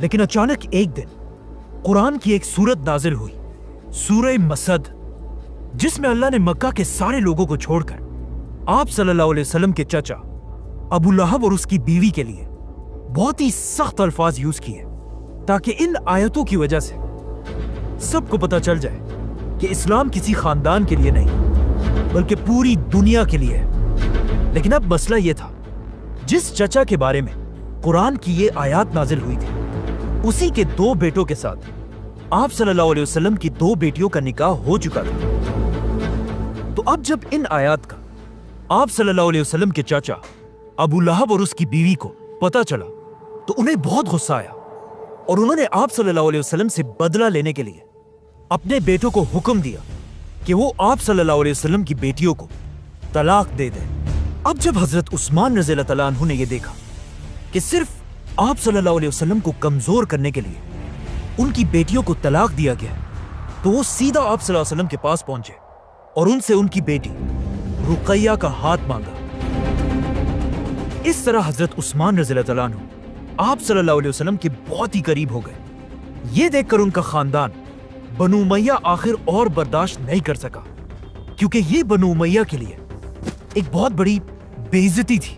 لیکن اچانک ایک دن قرآن کی ایک سورت نازل ہوئی، سورہ مسد، جس میں اللہ نے مکہ کے سارے لوگوں کو چھوڑ کر آپ صلی اللہ علیہ وسلم کے چچا ابو لہب اور اس کی بیوی کے لیے بہت ہی سخت الفاظ یوز کیے، تاکہ ان آیتوں کی وجہ سے سب کو پتہ چل جائے کہ اسلام کسی خاندان کے لیے نہیں بلکہ پوری دنیا کے لیے ہے۔ لیکن اب مسئلہ یہ تھا، جس چچا کے بارے میں قرآن کی یہ آیات نازل ہوئی تھی، اسی کے 2 بیٹوں کے ساتھ آپ صلی اللہ علیہ وسلم کی 2 بیٹیوں کا نکاح ہو چکا تھا۔ تو اب جب ان آیات کا آپ صلی اللہ علیہ وسلم کے چاچا ابو لہب اور اس کی بیوی کو پتہ چلا تو انہیں بہت غصہ آیا، اور انہوں نے آپ صلی اللہ علیہ وسلم سے بدلہ لینے کے لیے اپنے بیٹوں کو حکم دیا کہ وہ آپ صلی اللہ علیہ وسلم کی بیٹیوں کو طلاق دے دیں۔ اب جب حضرت عثمان رضی اللہ تعالیٰ عنہ نے یہ دیکھا کہ صرف آپ صلی اللہ علیہ وسلم کو کمزور کرنے کے لیے ان کی بیٹیوں کو طلاق دیا گیا، تو وہ سیدھا آپ صلی اللہ علیہ وسلم کے پاس پہنچے اور ان سے ان کی بیٹی رقیہ کا ہاتھ مانگا۔ اس طرح حضرت عثمان رضی اللہ تعالیٰ عنہ آپ صلی اللہ علیہ وسلم کے بہت ہی قریب ہو گئے۔ یہ دیکھ کر ان کا خاندان بنو امیہ آخر اور برداشت نہیں کر سکا، کیونکہ یہ بنو امیہ کے لیے ایک بہت بڑی بے عزتی تھی۔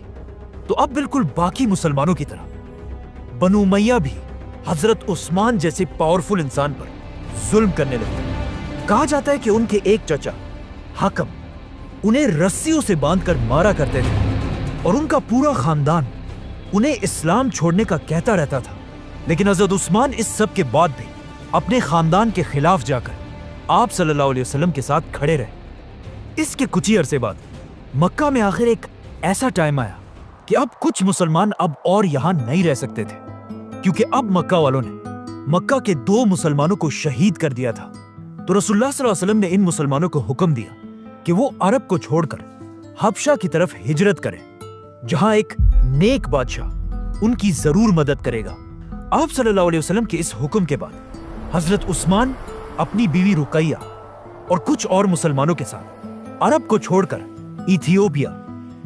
تو اب بالکل باقی مسلمانوں کی طرح بنو امیہ بھی حضرت عثمان جیسے پاورفل انسان پر ظلم کرنے لگے۔ کہا جاتا ہے کہ ان کے ایک چچا حکم انہیں رسیوں سے باندھ کر مارا کرتے تھے، اور ان کا پورا خاندان انہیں اسلام چھوڑنے کا کہتا رہتا تھا۔ لیکن حضرت عثمان اس سب کے بعد بھی اپنے خاندان کے خلاف جا کر آپ صلی اللہ علیہ وسلم کے ساتھ کھڑے رہے۔ اس کے کچھ ہی عرصے بعد مکہ میں آخر ایک ایسا ٹائم آیا کہ اب کچھ مسلمان اب اور یہاں نہیں رہ سکتے تھے، کیونکہ اب مکہ والوں نے مکہ کے 2 مسلمانوں کو شہید کر دیا تھا۔ تو رسول اللہ صلی اللہ علیہ وسلم نے ان مسلمانوں کو حکم دیا کہ وہ عرب کو چھوڑ کر حبشہ کی طرف ہجرت کریں، جہاں ایک نیک بادشاہ ان کی ضرور مدد کرے گا۔ آپ صلی اللہ علیہ وسلم کے اس حکم کے بعد حضرت عثمان اپنی بیوی رقیہ اور کچھ اور مسلمانوں کے ساتھ عرب کو چھوڑ کر ایتھیوپیا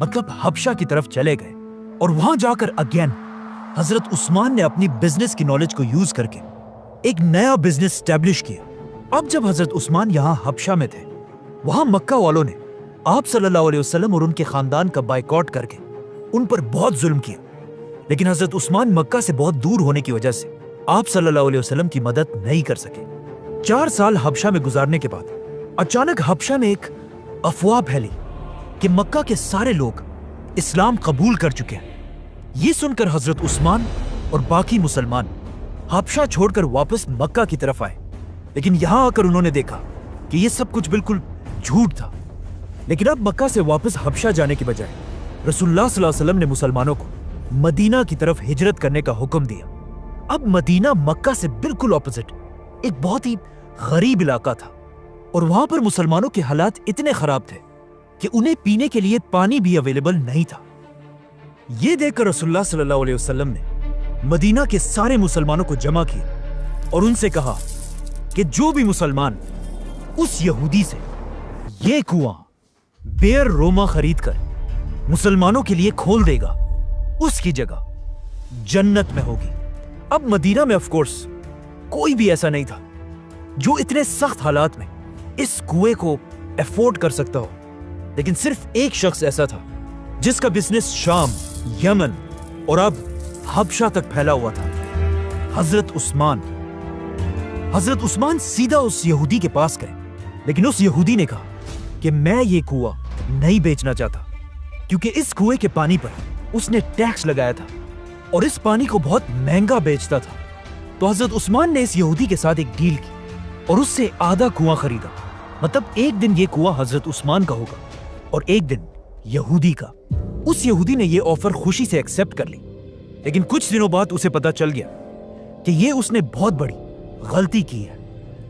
مطلب حبشہ کی طرف چلے گئے، اور وہاں جا کر اگین حضرت عثمان نے اپنی بزنس کی نالج کو یوز کر کے ایک نیا بزنس اسٹیبلش کیا۔ اب جب حضرت عثمان یہاں حبشہ میں تھے، وہاں مکہ والوں نے آپ صلی اللہ علیہ وسلم اور ان کے خاندان کا بائیکاٹ کر کے ان پر بہت ظلم کیا، لیکن حضرت عثمان مکہ سے بہت دور ہونے کی وجہ سے آپ صلی اللہ علیہ وسلم کی مدد نہیں کر سکے۔ 4 سال حبشہ میں گزارنے کے بعد اچانک حبشہ میں ایک افواہ پھیلی کہ مکہ کے سارے لوگ اسلام قبول کر چکے ہیں۔ یہ سن کر حضرت عثمان اور باقی مسلمان حبشہ چھوڑ کر واپس مکہ کی طرف آئے، لیکن یہاں آ کر انہوں نے دیکھا کہ یہ سب کچھ بالکل جھوٹ تھا۔ لیکن اب مکہ سے واپس حبشہ جانے کی بجائے رسول اللہ صلی اللہ علیہ وسلم نے مسلمانوں کو مدینہ کی طرف ہجرت کرنے کا حکم دیا۔ اب مدینہ مکہ سے بالکل اپوزٹ ایک بہت ہی غریب علاقہ تھا، اور وہاں پر مسلمانوں کے حالات اتنے خراب تھے کہ انہیں پینے کے لیے پانی بھی اویلیبل نہیں تھا۔ یہ دیکھ کر رسول اللہ صلی اللہ علیہ وسلم نے مدینہ کے سارے مسلمانوں کو جمع کیا اور ان سے کہا کہ جو بھی مسلمان اس یہودی سے یہ کنواں بیر روما خرید کر مسلمانوں کے لیے کھول دے گا، اس کی جگہ جنت میں ہوگی۔ اب مدینہ میں آف کورس کوئی بھی ایسا نہیں تھا جو اتنے سخت حالات میں اس کنویں کو افورڈ کر سکتا ہو، لیکن صرف ایک شخص ایسا تھا جس کا بزنس شام، یمن اور اب حبشہ تک پھیلا ہوا تھا، حضرت عثمان۔ حضرت عثمان سیدھا اس یہودی کے پاس گئے، لیکن اس یہودی نے کہا کہ میں یہ کنواں نہیں بیچنا چاہتا، کیونکہ اس کنویں کے پانی پر اس نے ٹیکس لگایا تھا اور اس پانی کو بہت مہنگا بیچتا تھا۔ تو حضرت عثمان نے اس یہودی کے ساتھ ایک ڈیل کی اور اس سے آدھا کنواں خریدا، مطلب ایک دن یہ کنواں حضرت عثمان کا ہوگا اور ایک دن یہودی کا۔ اس یہودی نے یہ آفر خوشی سے ایکسپٹ کر لی، لیکن کچھ دنوں بعد اسے پتا چل گیا کہ یہ اس نے بہت بڑی غلطی کی ہے،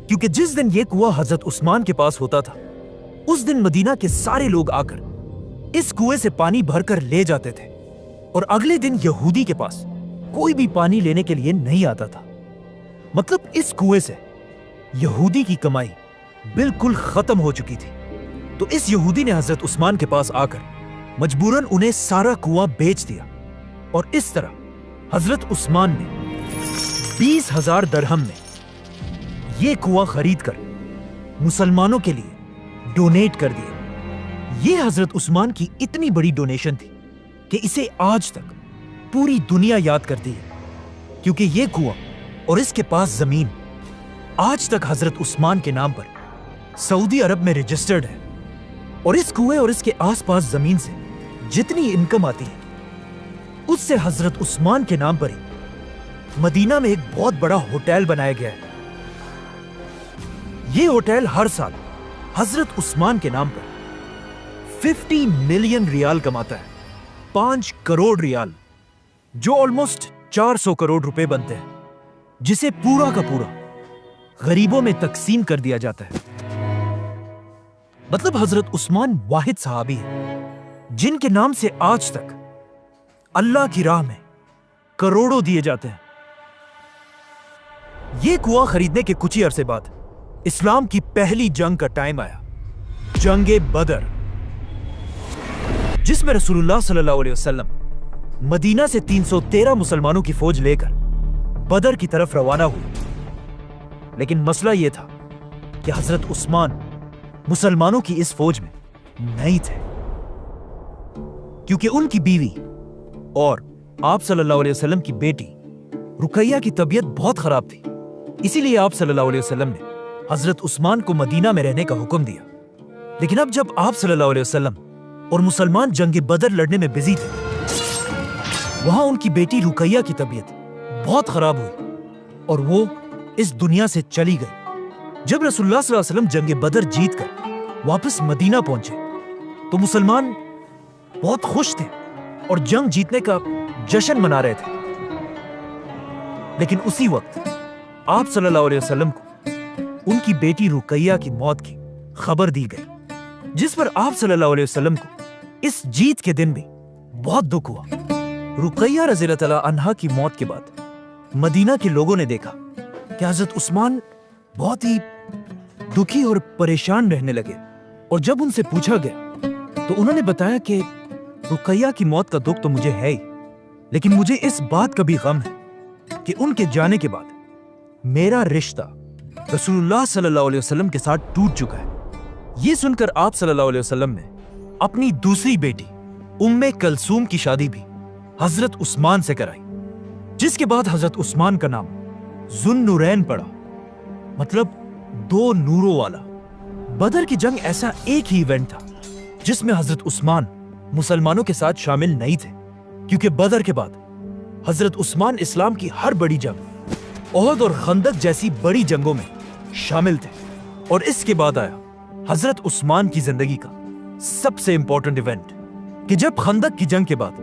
کیونکہ جس دن یہ کنواں حضرت عثمان کے پاس ہوتا تھا، اس دن مدینہ کے سارے لوگ آ کر اس کنویں سے پانی بھر کر لے جاتے تھے، اور اگلے دن یہودی کے پاس کوئی بھی پانی لینے کے لیے نہیں آتا تھا۔ مطلب اس کنویں سے یہودی کی کمائی بالکل ختم ہو چکی تھی۔ تو اس یہودی نے حضرت عثمان کے پاس آ کر مجبوراً انہیں سارا کنواں بیچ دیا، اور اس طرح حضرت عثمان نے 20,000 درہم میں یہ کنواں خرید کر مسلمانوں کے لیے ڈونیٹ کر دیا۔ یہ حضرت عثمان کی اتنی بڑی ڈونیشن تھی کہ اسے آج تک پوری دنیا یاد کرتی ہے، کیونکہ یہ کنواں اور اس کے پاس زمین آج تک حضرت عثمان کے نام پر سعودی عرب میں رجسٹرڈ ہے، اور اس کنویں اور اس کے آس پاس زمین سے جتنی انکم آتی ہے اس سے حضرت عثمان کے نام پر ہی مدینہ میں ایک بہت بڑا ہوٹل بنایا گیا ہے۔ یہ ہوٹل ہر سال حضرت عثمان کے نام پر 50 ملین ریال کماتا ہے، 5 کروڑ ریال، جو آلموسٹ 400 کروڑ روپے بنتے ہیں، جسے پورا کا پورا غریبوں میں تقسیم کر دیا جاتا ہے۔ مطلب حضرت عثمان واحد صحابی ہے جن کے نام سے آج تک اللہ کی راہ میں کروڑوں دیے جاتے ہیں۔ یہ کنواں خریدنے کے کچھ ہی عرصے بعد اسلام کی پہلی جنگ کا ٹائم آیا، جنگ بدر، جس میں رسول اللہ صلی اللہ علیہ وسلم مدینہ سے 313 مسلمانوں کی فوج لے کر بدر کی طرف روانہ ہوئے۔ لیکن مسئلہ یہ تھا کہ حضرت عثمان مسلمانوں کی اس فوج میں نہیں تھے، کیونکہ ان کی بیوی اور آپ صلی اللہ علیہ وسلم کی بیٹی رقیہ کی طبیعت بہت خراب تھی۔ اسی لیے آپ صلی اللہ علیہ وسلم نے حضرت عثمان کو مدینہ میں رہنے کا حکم دیا۔ لیکن اب جب آپ صلی اللہ علیہ وسلم اور مسلمان جنگ بدر لڑنے میں بزی تھے، وہاں ان کی بیٹی رقیہ کی طبیعت بہت خراب ہوئی اور وہ اس دنیا سے چلی گئی۔ جب رسول اللہ صلی اللہ علیہ وسلم جنگ بدر جیت کر واپس مدینہ پہنچے تو مسلمان بہت خوش تھے اور جنگ جیتنے کا جشن منا رہے تھے۔ لیکن اسی وقت آپ صلی اللہ علیہ وسلم کو ان کی بیٹی رقیہ کی موت کی خبر دی گئی، جس پر آپ صلی اللہ علیہ وسلم کو اس جیت کے دن بھی بہت دکھ ہوا۔ رقیہ رضی اللہ تعالیٰ عنہا کی موت کے بعد مدینہ کے لوگوں نے دیکھا کہ حضرت عثمان بہت ہی دکھی اور پریشان رہنے لگے، اور جب ان سے پوچھا گیا تو انہوں نے بتایا کہ رقیہ کی موت کا دکھ تو مجھے ہے ہی، لیکن مجھے اس بات کا بھی غم ہے کہ ان کے جانے کے بعد میرا رشتہ رسول اللہ صلی اللہ علیہ وسلم کے ساتھ ٹوٹ چکا ہے۔ یہ سن کر آپ صلی اللہ علیہ وسلم نے اپنی دوسری بیٹی ام کلثوم کی شادی بھی حضرت عثمان سے کرائی، جس کے بعد حضرت عثمان کا نام ذو النورین پڑا، مطلب 2 نوروں والا۔ بدر کی جنگ ایسا ایک ہی ایونٹ تھا جس میں حضرت عثمان مسلمانوں کے ساتھ شامل نہیں تھے، کیونکہ بدر کے بعد حضرت عثمان اسلام کی ہر بڑی جنگ، احد اور خندق جیسی بڑی جنگوں میں شامل تھے، اور اس کے بعد آیا حضرت عثمان کی زندگی کا سب سے امپورٹنٹ ایونٹ کہ جب خندق کی جنگ کے بعد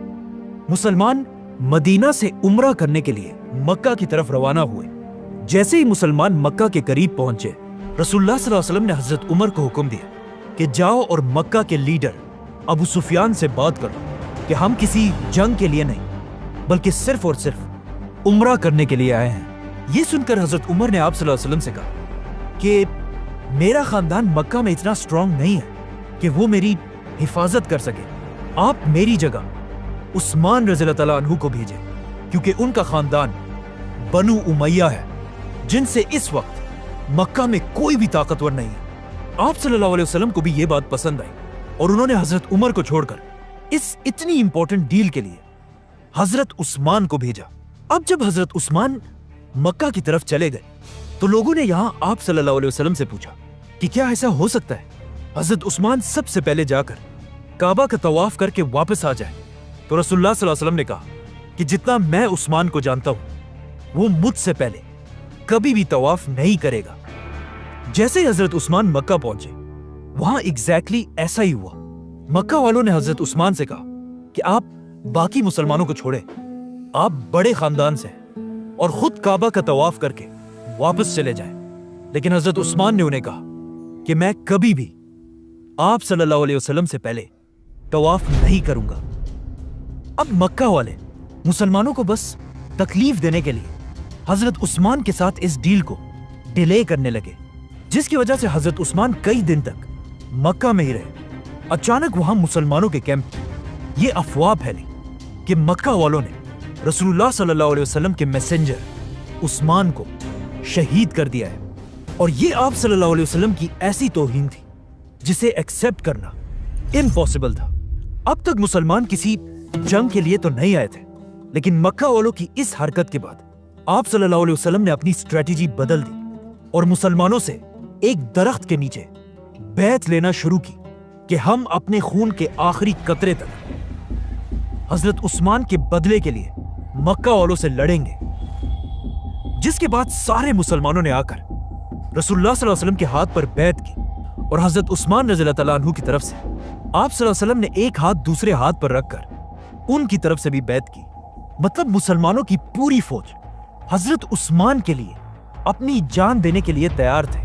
مسلمان مدینہ سے عمرہ کرنے کے لیے مکہ کی طرف روانہ ہوئے۔ جیسے ہی مسلمان مکہ کے قریب پہنچے، رسول اللہ صلی اللہ علیہ وسلم نے حضرت عمر کو حکم دیا کہ جاؤ اور مکہ کے لیڈر ابو سفیان سے بات کرو کہ ہم کسی جنگ کے لیے نہیں بلکہ صرف اور صرف عمرہ کرنے کے لیے آئے ہیں۔ یہ سن کر حضرت عمر نے آپ صلی اللہ علیہ وسلم سے کہا کہ میرا خاندان مکہ میں اتنا سٹرونگ نہیں ہے کہ وہ میری حفاظت کر سکے، آپ میری جگہ عثمان رضی اللہ تعالیٰ عنہ کو بھیجیں، کیونکہ ان کا خاندان بنو امیہ ہے جن سے اس وقت مکہ میں کوئی بھی طاقتور نہیں ہے۔ آپ صلی اللہ علیہ وسلم کو بھی یہ بات پسند آئی اور انہوں نے حضرت عمر کو چھوڑ کر اس اتنی امپورٹنٹ ڈیل کے لیے حضرت عثمان کو بھیجا۔ اب جب حضرت عثمان مکہ کی طرف چلے گئے تو لوگوں نے یہاں آپ صلی اللہ علیہ وسلم سے پوچھا کہ کیا ایسا ہو سکتا ہے حضرت عثمان سب سے پہلے جا کر کعبہ کا طواف کر کے واپس آ جائے؟ تو رسول اللہ صلی اللہ علیہ وسلم نے کہا کہ جتنا میں عثمان کو جانتا ہوں وہ مجھ سے پہلے کبھی بھی طواف نہیں کرے گا۔ جیسے ہی حضرت عثمان مکہ پہنچے، وہاں ایگزیکٹلی ایسا ہی ہوا۔ مکہ والوں نے حضرت عثمان سے کہا کہ آپ باقی مسلمانوں کو چھوڑے، آپ بڑے خاندان سے ہیں اور خود کعبہ کا طواف کر کے واپس چلے جائیں۔ لیکن حضرت عثمان نے انہیں کہا کہ میں کبھی بھی آپ صلی اللہ علیہ وسلم سے پہلے طواف نہیں کروں گا۔ اب مکہ والے مسلمانوں کو بس تکلیف دینے کے لیے حضرت عثمان کے ساتھ اس ڈیل کو ڈیلے کرنے لگے، جس کی وجہ سے حضرت عثمان کئی دن تک مکہ میں ہی رہے۔ اچانک وہاں مسلمانوں کے کیمپ میں یہ افواہ پھیلی کہ مکہ والوں نے رسول اللہ صلی اللہ علیہ وسلم کے میسنجر حضرت عثمان کو شہید کر دیا ہے، اور یہ آپ صلی اللہ علیہ وسلم کی ایسی توہین تھی جسے ایکسپٹ کرنا امپاسبل تھا۔ اب تک مسلمان کسی جنگ کے لیے تو نہیں آئے تھے، لیکن مکہ والوں کی اس حرکت کے بعد آپ صلی اللہ علیہ وسلم نے اپنی اسٹریٹجی بدل دی اور مسلمانوں سے ایک درخت کے نیچے بیعت لینا شروع کی کہ ہم اپنے خون کے آخری قطرے تک حضرت عثمان کے بدلے کے لیے مکہ والوں سے لڑیں گے، جس کے بعد سارے مسلمانوں نے آ کر رسول اللہ صلی اللہ علیہ وسلم کے ہاتھ پر بیعت کی، اور حضرت عثمان رضی اللہ تعالیٰ عنہ کی طرف سے آپ صلی اللہ علیہ وسلم نے ایک ہاتھ دوسرے ہاتھ پر رکھ کر ان کی طرف سے بھی بیعت کی۔ مطلب مسلمانوں کی پوری فوج حضرت عثمان کے لیے اپنی جان دینے کے لیے تیار تھے،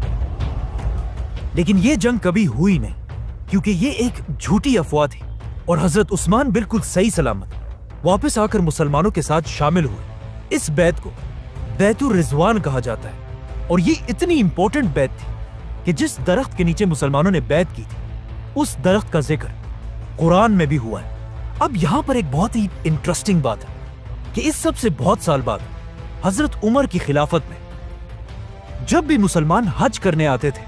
لیکن یہ جنگ کبھی ہوئی نہیں، کیونکہ یہ ایک جھوٹی افواہ تھی، اور حضرت عثمان بالکل صحیح سلامت واپس آ کر مسلمانوں کے ساتھ شامل ہوئے۔ اس بیعت کو بیعت الرضوان کہا جاتا ہے، اور یہ اتنی امپورٹنٹ بیعت تھی کہ جس درخت کے نیچے مسلمانوں نے بیعت کی تھی اس درخت کا ذکر قرآن میں بھی ہوا ہے۔ اب یہاں پر ایک بہت ہی انٹرسٹنگ بات ہے کہ اس سب سے بہت سال بعد حضرت عمر کی خلافت میں جب بھی مسلمان حج کرنے آتے تھے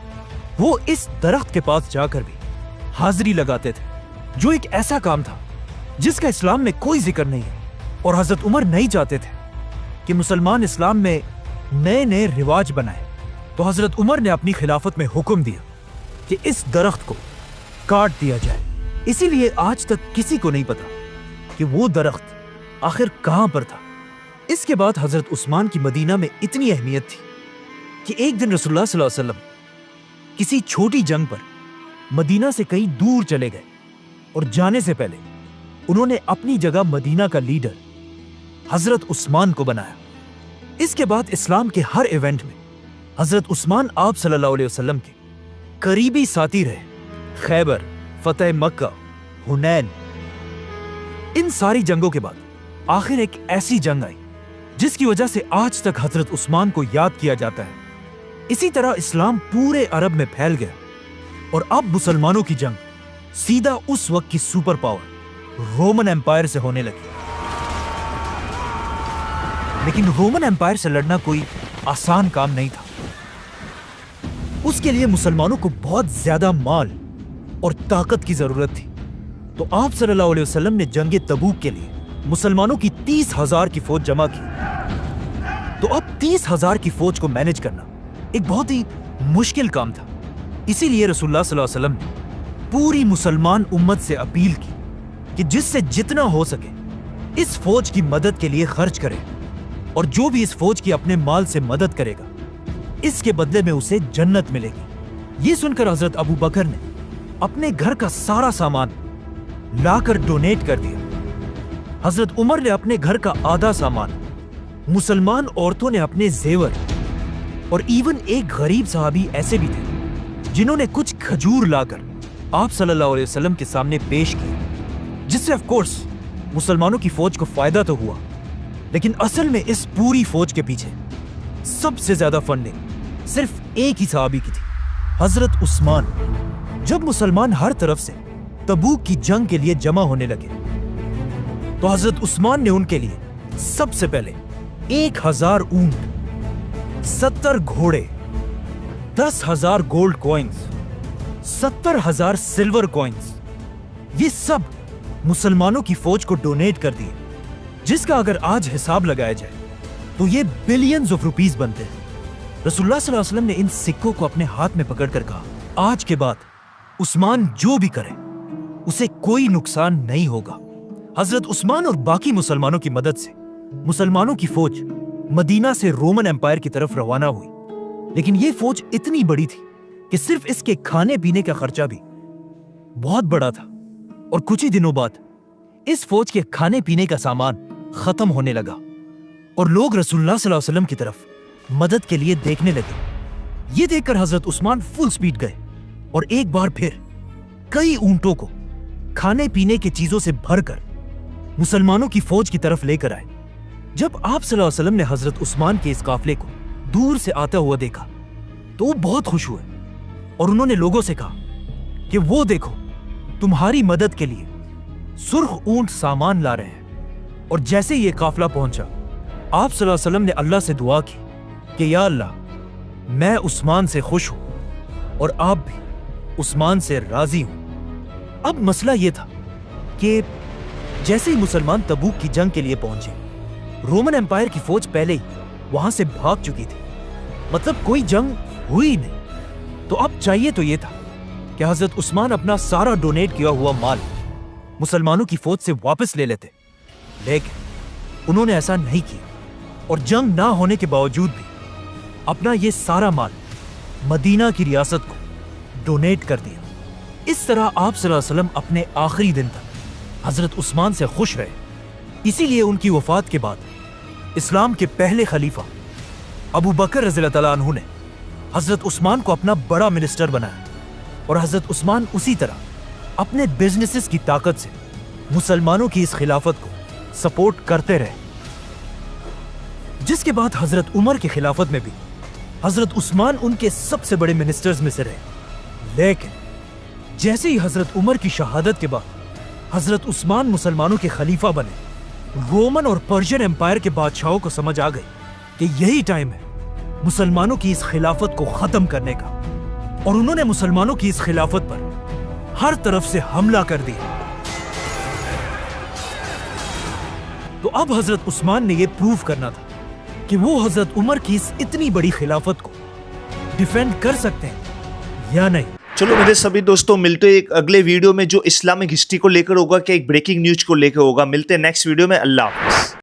وہ اس درخت کے پاس جا کر بھی حاضری لگاتے تھے، جو ایک ایسا کام تھا جس کا اسلام میں کوئی ذکر نہیں ہے، اور حضرت عمر نہیں چاہتے تھے کہ مسلمان اسلام میں نئے نئے رواج بنائے، تو حضرت عمر نے اپنی خلافت میں حکم دیا کہ اس درخت کو کاٹ دیا جائے۔ اسی لیے آج تک کسی کو نہیں پتا کہ وہ درخت آخر کہاں پر تھا۔ اس کے بعد حضرت عثمان کی مدینہ میں اتنی اہمیت تھی کہ ایک دن رسول اللہ صلی اللہ علیہ وسلم کسی چھوٹی جنگ پر مدینہ سے کہیں دور چلے گئے، اور جانے سے پہلے انہوں نے اپنی جگہ مدینہ کا لیڈر حضرت عثمان کو بنایا۔ اس کے بعد اسلام کے ہر ایونٹ میں حضرت عثمان آپ صلی اللہ علیہ وسلم کے قریبی ساتھی رہے۔ خیبر، فتح مکہ، حنین، ان ساری جنگوں کے بعد آخر ایک ایسی جنگ آئی جس کی وجہ سے آج تک حضرت عثمان کو یاد کیا جاتا ہے۔ اسی طرح اسلام پورے عرب میں پھیل گیا، اور اب مسلمانوں کی جنگ سیدھا اس وقت کی سپر پاور رومن ایمپائر سے ہونے لگی۔ لیکن رومن ایمپائر سے لڑنا کوئی آسان کام نہیں تھا۔ اس کے لیے مسلمانوں کو بہت زیادہ مال اور طاقت کی ضرورت تھی، تو آپ صلی اللہ علیہ وسلم نے جنگ تبوک کے لیے مسلمانوں کی 30,000 کی فوج جمع کی۔ تو اب 30,000 کی فوج کو مینج کرنا ایک بہت ہی مشکل کام تھا، اسی لیے رسول اللہ صلی اللہ علیہ وسلم نے پوری مسلمان امت سے اپیل کی کہ جس سے جتنا ہو سکے اس فوج کی مدد کے لیے خرچ کرے، اور جو بھی اس فوج کی اپنے مال سے مدد کرے گا اس کے بدلے میں اسے جنت ملے گی۔ یہ سن کر حضرت ابو بکر نے اپنے گھر کا سارا سامان لا کر ڈونیٹ کر دیا۔ حضرت عمر نے اپنے گھر کا آدھا سامان، مسلمان عورتوں نے اپنے زیور، اور ایون ایک غریب صحابی ایسے بھی تھے جنہوں نے کچھ کھجور لا کر آپ صلی اللہ علیہ وسلم کے سامنے پیش کی، جس سے آف کورس مسلمانوں کی فوج کو فائدہ تو ہوا، لیکن اصل میں اس پوری فوج کے پیچھے سب سے زیادہ فنڈنگ صرف ایک ہی صحابی کی تھی، حضرت عثمان۔ جب مسلمان ہر طرف سے تبوک کی جنگ کے لیے جمع ہونے لگے تو حضرت عثمان نے ان کے لیے سب سے پہلے 1,000 اونٹ، 70 گھوڑے، 10,000 گولڈ کوئنز، 70,000 سلور کوئنز، یہ سب مسلمانوں کی فوج کو ڈونیٹ کر دیے، جس کا اگر آج حساب لگایا جائے تو یہ بلینز آف روپیز بنتے ہیں۔ رسول اللہ صلی اللہ علیہ وسلم نے ان سکوں کو اپنے ہاتھ میں پکڑ کر کہا، آج کے بعد عثمان جو بھی کرے اسے کوئی نقصان نہیں ہوگا۔ حضرت عثمان اور باقی مسلمانوں کی مدد سے مسلمانوں کی فوج مدینہ سے رومن ایمپائر کی طرف روانہ ہوئی، لیکن یہ فوج اتنی بڑی تھی کہ صرف اس کے کھانے پینے کا خرچہ بھی بہت بڑا تھا، اور کچھ ہی دنوں بعد اس فوج کے کھانے پینے کا سامان ختم ہونے لگا، اور لوگ رسول اللہ صلی اللہ علیہ وسلم کی طرف مدد کے لیے دیکھنے لگے۔ یہ دیکھ کر حضرت عثمان فل سپیڈ گئے، اور ایک بار پھر کئی اونٹوں کو کھانے پینے کی چیزوں سے بھر کر مسلمانوں کی فوج کی طرف لے کر آئے۔ جب آپ صلی اللہ علیہ وسلم نے حضرت عثمان کے اس قافلے کو دور سے آتا ہوا دیکھا تو وہ بہت خوش ہوئے، اور انہوں نے لوگوں سے کہا کہ وہ دیکھو، تمہاری مدد کے لیے سرخ اونٹ سامان لا رہے ہیں۔ اور جیسے یہ قافلہ پہنچا، آپ صلی اللہ علیہ وسلم نے اللہ سے دعا کی کہ یا اللہ میں عثمان سے خوش ہوں اور آپ بھی عثمان سے راضی ہوں۔ اب مسئلہ یہ تھا کہ جیسے ہی مسلمان تبوک کی جنگ کے لیے پہنچے، رومن امپائر کی فوج پہلے ہی وہاں سے بھاگ چکی تھی، مطلب کوئی جنگ ہوئی نہیں۔ تو اب چاہیے تو یہ تھا کہ حضرت عثمان اپنا سارا ڈونیٹ کیا ہوا مال مسلمانوں کی فوج سے واپس لے لیتے، لیکن انہوں نے ایسا نہیں کیا اور جنگ نہ ہونے کے باوجود بھی اپنا یہ سارا مال مدینہ کی ریاست کو ڈونیٹ کر دیا۔ اس طرح آپ صلی اللہ علیہ وسلم اپنے آخری دن تک حضرت عثمان سے خوش رہے۔ اسی لیے ان کی وفات کے بعد اسلام کے پہلے خلیفہ ابو بکر رضی اللہ تعالیٰ عنہ نے حضرت عثمان کو اپنا بڑا منسٹر بنایا، اور حضرت عثمان اسی طرح اپنے بزنسز کی طاقت سے مسلمانوں کی اس خلافت کو سپورٹ کرتے رہے، جس کے بعد حضرت عمر کی خلافت میں بھی حضرت عثمان ان کے سب سے بڑے منسٹرز میں سے رہے۔ لیکن جیسے ہی حضرت عمر کی شہادت کے بعد حضرت عثمان مسلمانوں کے خلیفہ بنے، رومن اور پرشین امپائر کے بادشاہوں کو سمجھ آ گئی کہ یہی ٹائم ہے مسلمانوں کی اس خلافت کو ختم کرنے کا، اور انہوں نے مسلمانوں کی اس خلافت پر ہر طرف سے حملہ کر دیا۔ تو اب حضرت عثمان نے یہ پروف کرنا تھا کہ وہ حضرت عمر کی اس اتنی بڑی خلافت کو ڈیفینڈ کر سکتے ہیں یا نہیں۔ چلو میرے سبھی دوستوں، ملتے ہیں ایک اگلے ویڈیو میں جو اسلامک ہسٹری کو لے کر ہوگا کہ ایک بریکنگ نیوز کو لے کر ہوگا۔ ملتے ہیں نیکسٹ ویڈیو میں۔ اللہ حافظ۔